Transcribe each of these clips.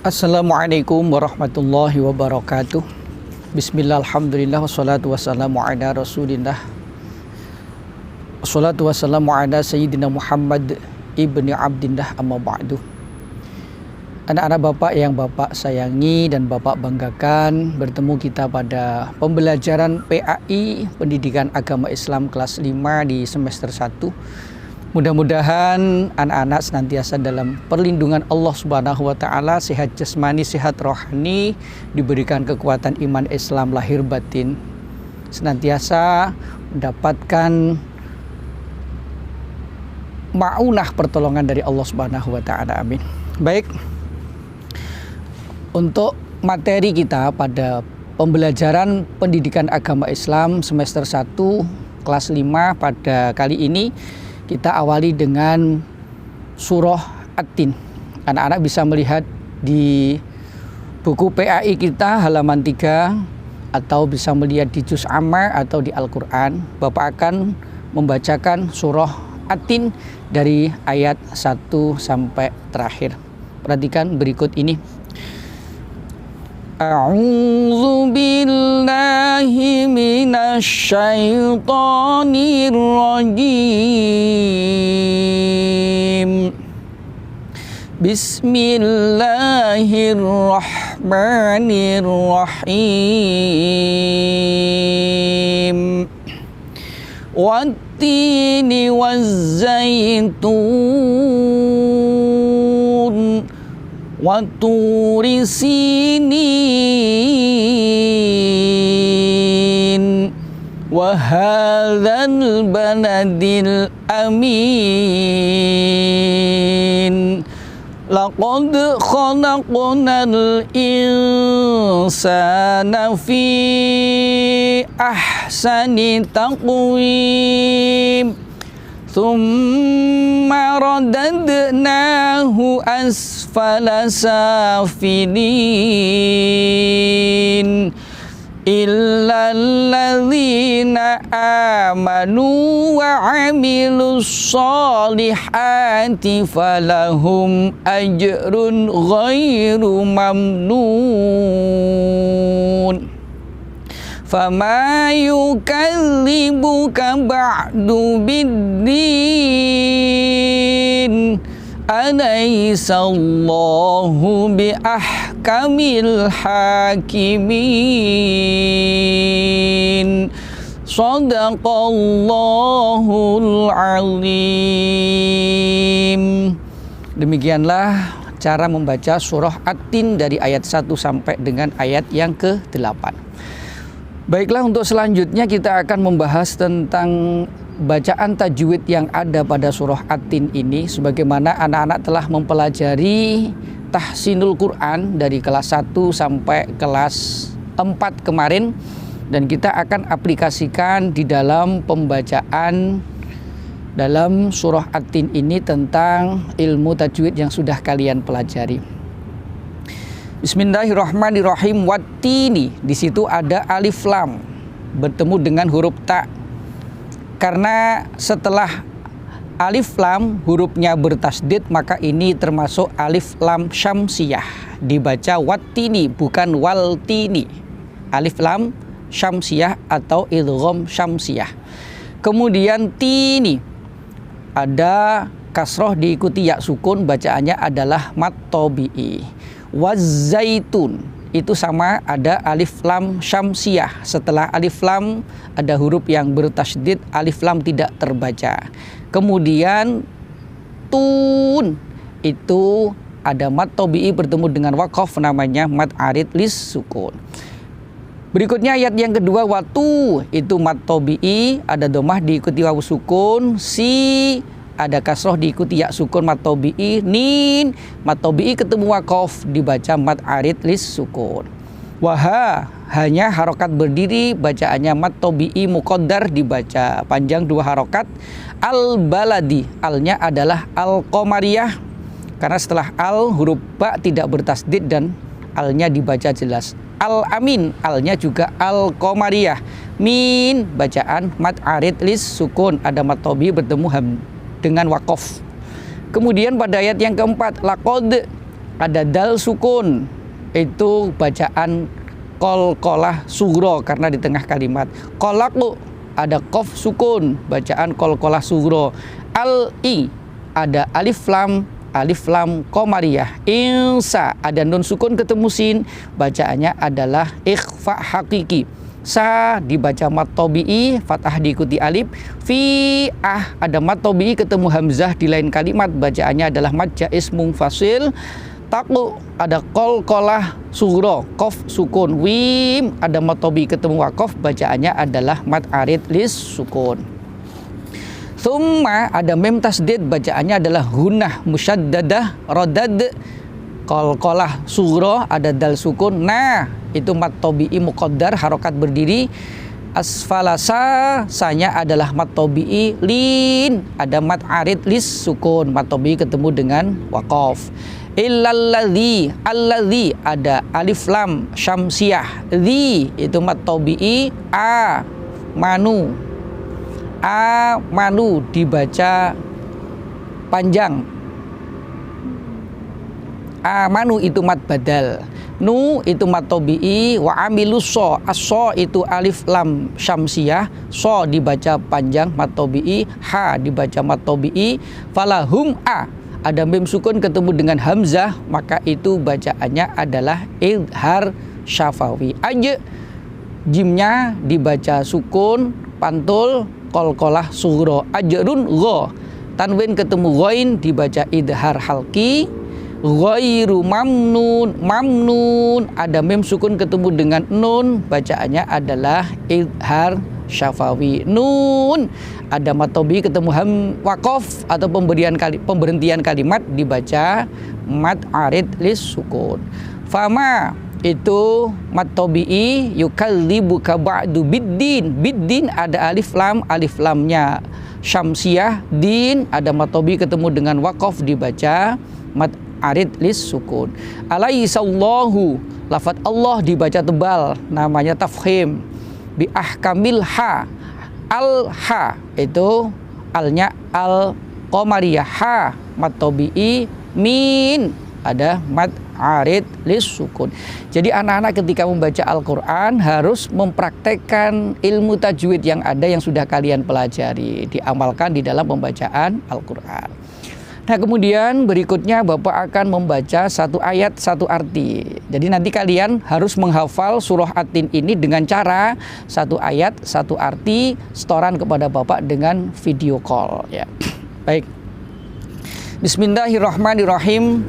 Assalamualaikum warahmatullahi wabarakatuh. Bismillah, alhamdulillah, wassalatu wassalamu ala rasulillah, wassalatu wassalamu ala sayyidina Muhammad ibni Abdillah, amma ba'du. Anak-anak Bapak yang Bapak sayangi dan Bapak banggakan, bertemu kita pada pembelajaran PAI Pendidikan Agama Islam kelas 5 di semester 1. Mudah-mudahan anak-anak senantiasa dalam perlindungan Allah Subhanahu wa Ta'ala, sehat jasmani, sehat rohani, diberikan kekuatan iman Islam lahir batin, senantiasa mendapatkan ma'unah pertolongan dari Allah Subhanahu wa Ta'ala. Amin. Baik, untuk materi kita pada pembelajaran pendidikan agama Islam semester 1 kelas 5 pada kali ini, kita awali dengan surah At-Tin. Anak-anak bisa melihat di buku PAI kita halaman 3 atau bisa melihat di juz Amma atau di Al-Quran. Bapak akan membacakan surah At-Tin dari ayat 1 sampai terakhir. Perhatikan berikut ini. A'udzu billahi minasy syaithanir rajim. Bismillahirrahmanirrahim. Wattini wazzaitun Waturi sinin Wahadzal baladil amin. Laqad khalaqnal insana fi ahsani taqwim. Thumma radadnahu asfala safilin illa alladhina amanu wa amilus solihati falahum ajrun ghairu mamnun. Fama yukadzibuka ba'du biddin Alaysallahu biahkamil hakimin. Shadaqallahul azim. Demikianlah cara membaca surah At-Tin dari ayat 1 sampai dengan ayat yang ke-8. Baiklah, untuk selanjutnya kita akan membahas tentang bacaan tajwid yang ada pada surah At-Tin ini, sebagaimana anak-anak telah mempelajari tahsinul Quran dari kelas 1 sampai kelas 4 kemarin, dan kita akan aplikasikan di dalam pembacaan dalam surah At-Tin ini tentang ilmu tajwid yang sudah kalian pelajari. Bismillahirrahmanirrahim. Wattini, di situ ada alif lam bertemu dengan huruf ta. Karena setelah alif lam hurufnya bertasdid, maka ini termasuk alif lam syamsiyah. Dibaca wattini bukan waltini. Alif lam syamsiyah atau idgham syamsiyah. Kemudian tini ada kasroh diikuti ya sukun, bacaannya adalah mat tabi'i. Wazzaitun itu sama, ada alif lam syamsiyah. Setelah alif lam ada huruf yang bertasydid, alif lam tidak terbaca. Kemudian tun itu ada mat tabi'i bertemu dengan waqaf, namanya mat arid lis sukun. Berikutnya ayat yang kedua, watu itu mat tabi'i, ada domah diikuti wawu sukun. Si ada kasroh diikuti ya sukun mat tabi'i. Nin mat tabi'i ketemu waqaf, dibaca mat arid lis sukun. Waha hanya harokat berdiri, bacaannya mat tabi'i muqaddar, dibaca panjang 2 harokat. Al baladi, alnya adalah al qamariyah, karena setelah al huruf ba tidak bertasdid dan alnya dibaca jelas. Al amin, alnya juga al qamariyah. Min bacaan mat arid lis sukun, ada mat tabi'i bertemu ham dengan waqaf. Kemudian pada ayat yang keempat, laqad ada dal sukun, itu bacaan qalqalah sugro karena di tengah kalimat. Qalaku ada qaf sukun, bacaan qalqalah sugro. Al-i ada alif lam qamariyah. Insa ada nun sukun ketemu sin, bacaannya adalah ikhfa hakiki. Sa dibaca mat tabi'i, fathah diikuti alif. Fi ada mat tabi'i ketemu hamzah di lain kalimat, bacaannya adalah mad jaiz munfasil. Taku ada qalqalah sugro, qaf sukun. Wim ada mat tabi'i ketemu waqaf, bacaannya adalah mad arid lis sukun. Tsumma ada mim tasdid, bacaannya adalah gunnah musyaddadah radad. Qalqalah sugro ada dal sukun. Nah, itu mat tabi'i muqaddar, harokat berdiri. Asfalasa sanya adalah mat tabi'i. Lin ada mat arid lis sukun, mat tabi'i ketemu dengan waqaf. Illalladzi alladzi ada alif lam syamsiyah. Dzi itu mat tabi'i. Manu dibaca panjang. Amanu itu mat badal. Nu itu mat tabi'i. Wa amilus so, as-so itu alif lam syamsiyah, so dibaca panjang mat tabi'i, ha dibaca mat tabi'i. Falahum ada mim sukun ketemu dengan hamzah, maka itu bacaannya adalah idhar syafawi. Jimnya dibaca sukun pantul qalqalah sugro. Ajrun gho, tanwin ketemu ghain dibaca idhar halki. Ghairu mamnun ada mim sukun ketemu dengan nun, bacaannya adalah idhar syafawi. Nun ada mat tabi'i ketemu waqaf atau pemberhentian kalimat, dibaca mad arid lis sukun. Fama itu mat tabi'i. Yukallibuka ba'du biddin. Biddin ada alif lamnya syamsiyah. Din ada mat tabi'i ketemu dengan waqaf, dibaca mad arid lis sukun. Alaihissallahu, lafadz Allah dibaca tebal, namanya tafkhim. Bi ahkamil ha, al ha itu alnya al qamariyah, ha mat tabi'i. Min ada mad arid lis sukun. Jadi anak-anak ketika membaca Al-Quran harus mempraktekkan ilmu tajwid yang ada, yang sudah kalian pelajari, diamalkan di dalam pembacaan Al-Quran. Nah, kemudian berikutnya Bapak akan membaca satu ayat satu arti. Jadi nanti kalian harus menghafal surah At-Tin ini dengan cara satu ayat satu arti, setoran kepada Bapak dengan video call ya. Baik. Bismillahirrahmanirrahim.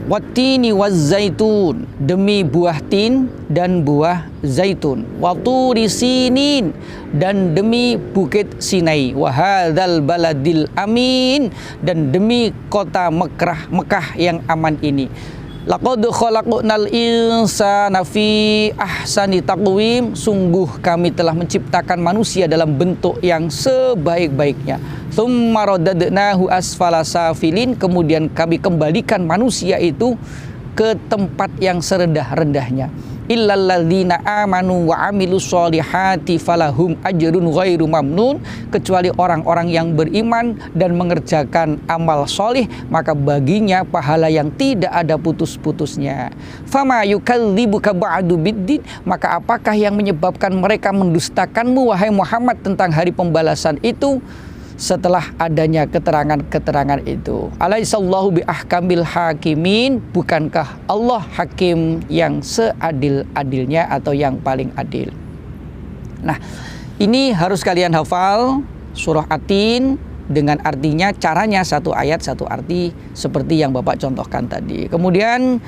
Wattini wazzaitun, demi buah tin dan buah zaitun. Waturi sinin, dan demi bukit Sinai. Wahadzal baladil amin, dan demi kota Mekah yang aman ini. Laqad khalaqnal insana fi ahsani taqwim, sungguh kami telah menciptakan manusia dalam bentuk yang sebaik-baiknya. Tsumma radadnahu asfala safilin, kemudian kami kembalikan manusia itu ke tempat yang serendah-rendahnya. Illalladzina amanu wa amilus solihati falahum ajrun ghairu mamnun, kecuali orang-orang yang beriman dan mengerjakan amal solih, maka baginya pahala yang tidak ada putus-putusnya. Fama yukallibuka ba'du biddin, maka apakah yang menyebabkan mereka mendustakanmu wahai Muhammad tentang hari pembalasan itu setelah adanya keterangan-keterangan itu. Alaihissallahu bi ahkamil hakimin, bukankah Allah hakim yang seadil-adilnya atau yang paling adil. Nah, ini harus kalian hafal surah At-Tin dengan artinya, caranya satu ayat satu arti seperti yang Bapak contohkan tadi. Kemudian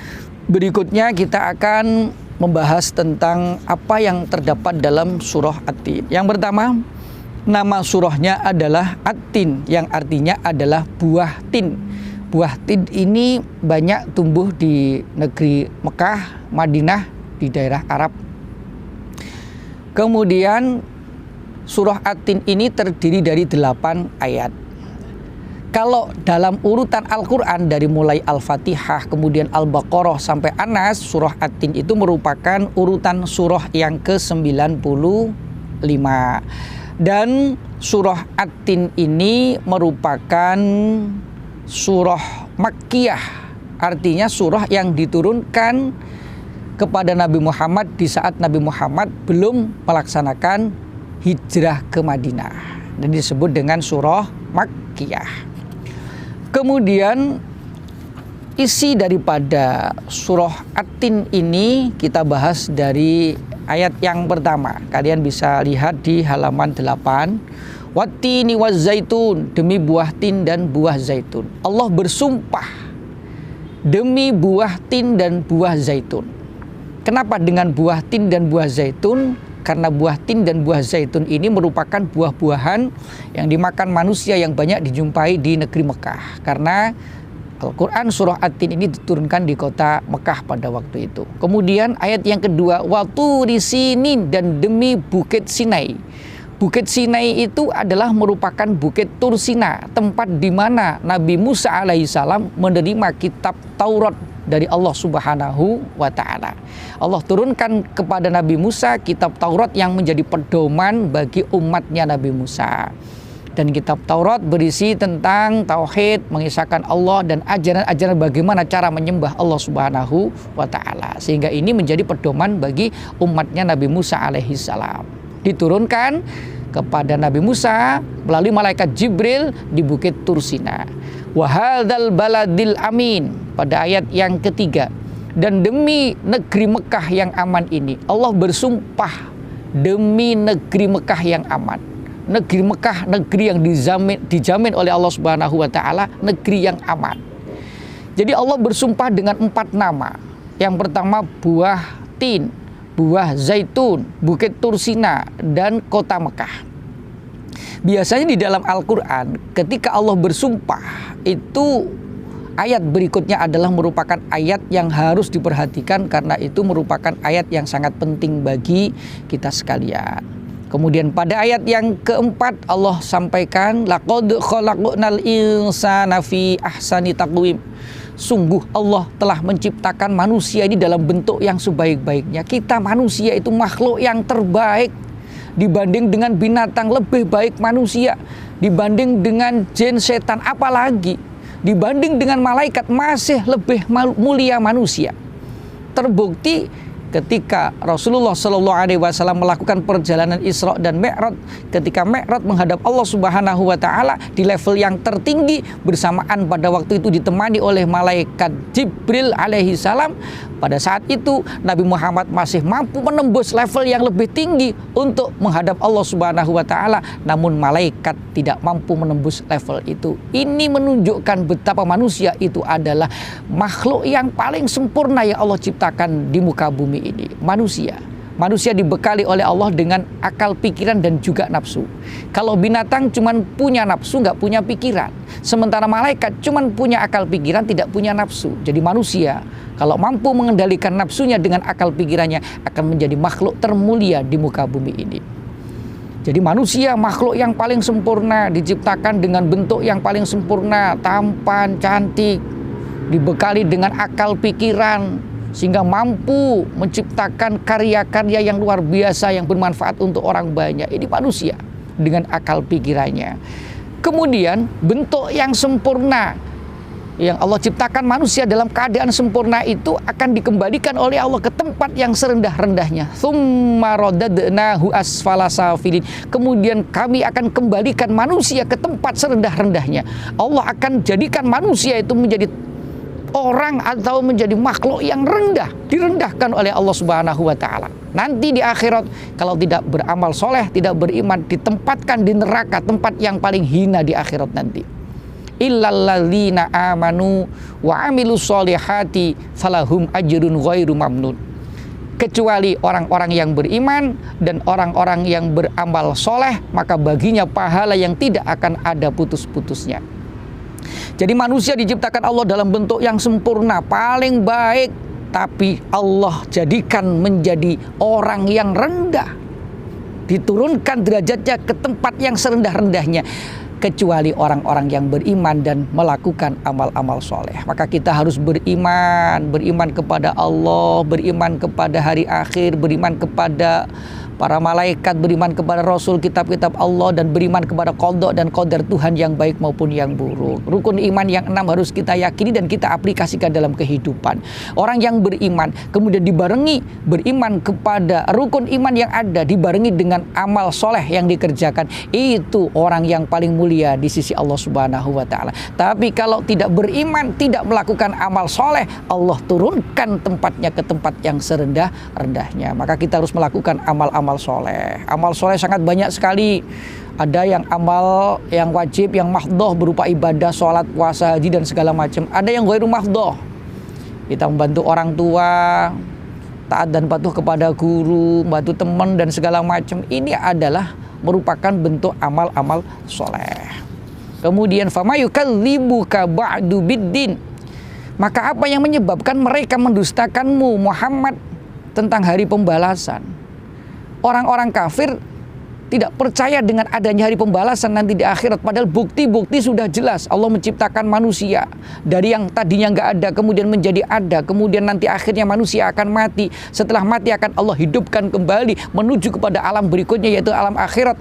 berikutnya kita akan membahas tentang apa yang terdapat dalam surah At-Tin. Yang pertama, nama surahnya adalah At-Tin, yang artinya adalah buah tin. Buah tin ini banyak tumbuh di negeri Mekah, Madinah, di daerah Arab. Kemudian surah At-Tin ini terdiri dari 8 ayat. Kalau dalam urutan Al-Quran dari mulai Al-Fatihah, kemudian Al-Baqarah sampai Anas, surah At-Tin itu merupakan urutan surah yang ke-95. Dan surah At-Tin ini merupakan surah Makkiyah artinya surah yang diturunkan kepada Nabi Muhammad di saat Nabi Muhammad belum melaksanakan hijrah ke Madinah, dan disebut dengan surah Makkiyah. Kemudian isi daripada surah At-Tin ini kita bahas dari ayat yang pertama. Kalian bisa lihat di halaman 8. Wattini wazzaitun, demi buah tin dan buah zaitun. Allah bersumpah demi buah tin dan buah zaitun. Kenapa dengan buah tin dan buah zaitun? Karena buah tin dan buah zaitun ini merupakan buah-buahan yang dimakan manusia yang banyak dijumpai di negeri Mekah. Karena Al-Quran surah At-Tin ini diturunkan di kota Mekah pada waktu itu. Kemudian ayat yang kedua, wa turi sinin, dan demi bukit Sinai. Bukit Sinai itu adalah merupakan bukit Tursina, tempat di mana Nabi Musa alaihissalam menerima kitab Taurat dari Allah Subhanahu wa Ta'ala. Allah turunkan kepada Nabi Musa kitab Taurat yang menjadi pedoman bagi umatnya Nabi Musa. Dan kitab Taurat berisi tentang tauhid, mengisahkan Allah, dan ajaran-ajaran bagaimana cara menyembah Allah Subhanahu wa Ta'ala. Sehingga ini menjadi pedoman bagi umatnya Nabi Musa alaihissalam. Diturunkan kepada Nabi Musa melalui malaikat Jibril di bukit Tursina. Wa hadzal baladil amin, pada ayat yang ketiga, dan demi negeri Mekah yang aman ini. Allah bersumpah demi negeri Mekah yang aman. Negeri Mekah, negeri yang dijamin oleh Allah Subhanahu wa Ta'ala, negeri yang aman. Jadi Allah bersumpah dengan 4 nama. Yang pertama buah tin, buah zaitun, bukit Tursina, dan kota Mekah. Biasanya di dalam Al-Quran ketika Allah bersumpah, itu ayat berikutnya adalah merupakan ayat yang harus diperhatikan, karena itu merupakan ayat yang sangat penting bagi kita sekalian. Kemudian pada ayat yang keempat Allah sampaikan, laqad khalaqnal insana fi ahsani taqwim. Sungguh Allah telah menciptakan manusia ini dalam bentuk yang sebaik-baiknya. Kita manusia itu makhluk yang terbaik. Dibanding dengan binatang lebih baik manusia. Dibanding dengan jin, setan, apalagi dibanding dengan malaikat masih lebih mulia manusia. Terbukti ketika Rasulullah SAW melakukan perjalanan Isra dan Mi'raj, ketika Mi'raj menghadap Allah Subhanahu wa Ta'ala di level yang tertinggi, bersamaan pada waktu itu ditemani oleh malaikat Jibril alaihi salam. Pada saat itu Nabi Muhammad masih mampu menembus level yang lebih tinggi untuk menghadap Allah Subhanahu wa Ta'ala, namun malaikat tidak mampu menembus level itu. Ini menunjukkan betapa manusia itu adalah makhluk yang paling sempurna yang Allah ciptakan di muka bumi ini. Manusia dibekali oleh Allah dengan akal, pikiran, dan juga nafsu. Kalau binatang cuman punya nafsu, nggak punya pikiran. Sementara malaikat cuman punya akal, pikiran, tidak punya nafsu. Jadi manusia kalau mampu mengendalikan nafsunya dengan akal pikirannya, akan menjadi makhluk termulia di muka bumi ini. Jadi manusia makhluk yang paling sempurna, diciptakan dengan bentuk yang paling sempurna, tampan, cantik, dibekali dengan akal pikiran, sehingga mampu menciptakan karya-karya yang luar biasa yang bermanfaat untuk orang banyak. Ini manusia dengan akal pikirannya. Kemudian bentuk yang sempurna yang Allah ciptakan manusia dalam keadaan sempurna itu akan dikembalikan oleh Allah ke tempat yang serendah-rendahnya. Tsumma radadnahu asfala safilin. Kemudian kami akan kembalikan manusia ke tempat serendah-rendahnya. Allah akan jadikan manusia itu menjadi orang atau menjadi makhluk yang rendah, direndahkan oleh Allah Subhanahu wa Ta'ala. Nanti di akhirat kalau tidak beramal soleh, tidak beriman, ditempatkan di neraka, tempat yang paling hina di akhirat nanti. Illalladzina amanu wa amilus solihati falahum ajrun ghairu mamnun. Kecuali orang-orang yang beriman dan orang-orang yang beramal soleh, maka baginya pahala yang tidak akan ada putus-putusnya. Jadi manusia diciptakan Allah dalam bentuk yang sempurna, paling baik, tapi Allah jadikan menjadi orang yang rendah, diturunkan derajatnya ke tempat yang serendah-rendahnya, kecuali orang-orang yang beriman dan melakukan amal-amal soleh. Maka kita harus beriman kepada Allah, beriman kepada hari akhir, beriman kepada para malaikat, beriman kepada Rasul, kitab-kitab Allah, dan beriman kepada qada dan qadar Tuhan yang baik maupun yang buruk. Rukun iman yang 6 harus kita yakini dan kita aplikasikan dalam kehidupan. Orang yang beriman kemudian dibarengi beriman kepada rukun iman yang ada, dibarengi dengan amal soleh yang dikerjakan, itu orang yang paling mulia di sisi Allah Subhanahu wa Ta'ala. Tapi kalau tidak beriman, tidak melakukan amal soleh, Allah turunkan tempatnya ke tempat yang serendah-rendahnya. Maka kita harus melakukan amal-amal soleh. Amal soleh sangat banyak sekali. Ada yang amal yang wajib, yang mahdoh berupa ibadah, sholat, puasa, haji, dan segala macam. Ada yang ghairu mahdoh. Kita membantu orang tua, taat dan patuh kepada guru, membantu teman, dan segala macam. Ini adalah merupakan bentuk amal-amal soleh. Kemudian fama yukadzibuka ba'du biddin. Maka apa yang menyebabkan mereka mendustakanmu Muhammad tentang hari pembalasan? Orang-orang kafir tidak percaya dengan adanya hari pembalasan nanti di akhirat. Padahal bukti-bukti sudah jelas. Allah menciptakan manusia dari yang tadinya nggak ada kemudian menjadi ada. Kemudian nanti akhirnya manusia akan mati. Setelah mati akan Allah hidupkan kembali menuju kepada alam berikutnya, yaitu alam akhirat.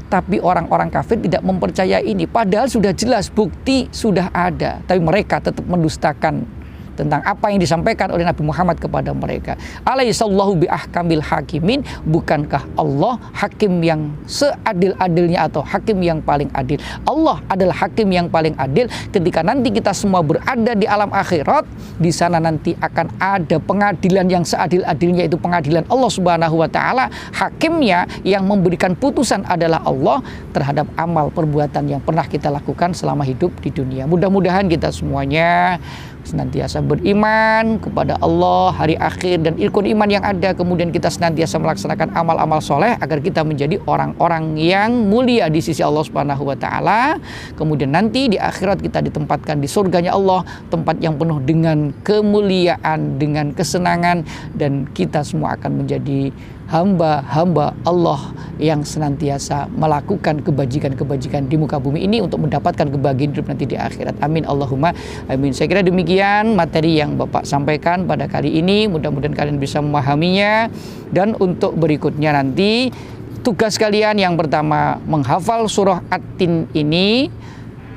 Tapi orang-orang kafir tidak mempercayai ini. Padahal sudah jelas, bukti sudah ada. Tapi mereka tetap mendustakan tentang apa yang disampaikan oleh Nabi Muhammad kepada mereka. Alaihissallahu biahkamil hakimin. Bukankah Allah hakim yang seadil-adilnya atau hakim yang paling adil? Allah adalah hakim yang paling adil. Ketika nanti kita semua berada di alam akhirat, di sana nanti akan ada pengadilan yang seadil-adilnya, yaitu pengadilan Allah Subhanahu wa Ta'ala. Hakimnya yang memberikan putusan adalah Allah terhadap amal perbuatan yang pernah kita lakukan selama hidup di dunia. Mudah-mudahan kita semuanya senantiasa beriman kepada Allah, hari akhir, dan rukun iman yang ada. Kemudian kita senantiasa melaksanakan amal-amal soleh agar kita menjadi orang-orang yang mulia di sisi Allah Subhanahu wa Ta'ala. Kemudian nanti di akhirat kita ditempatkan di surganya Allah, tempat yang penuh dengan kemuliaan, dengan kesenangan, dan kita semua akan menjadi hamba-hamba Allah yang senantiasa melakukan kebajikan-kebajikan di muka bumi ini untuk mendapatkan kebahagiaan hidup nanti di akhirat. Amin Allahumma amin. Saya kira demikian materi yang Bapak sampaikan pada kali ini. Mudah-mudahan kalian bisa memahaminya. Dan untuk berikutnya nanti tugas kalian yang pertama menghafal surah At-Tin ini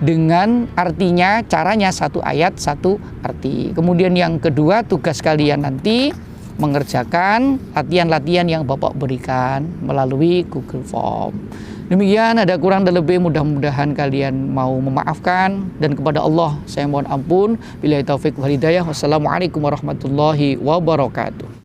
dengan artinya, caranya satu ayat satu arti. Kemudian yang kedua, tugas kalian nanti mengerjakan latihan-latihan yang Bapak berikan melalui Google Form. Demikian, ada kurang dan lebih, mudah-mudahan kalian mau memaafkan, dan kepada Allah saya mohon ampun. Billahi taufik wal hidayah. Wassalamualaikum warahmatullahi wabarakatuh.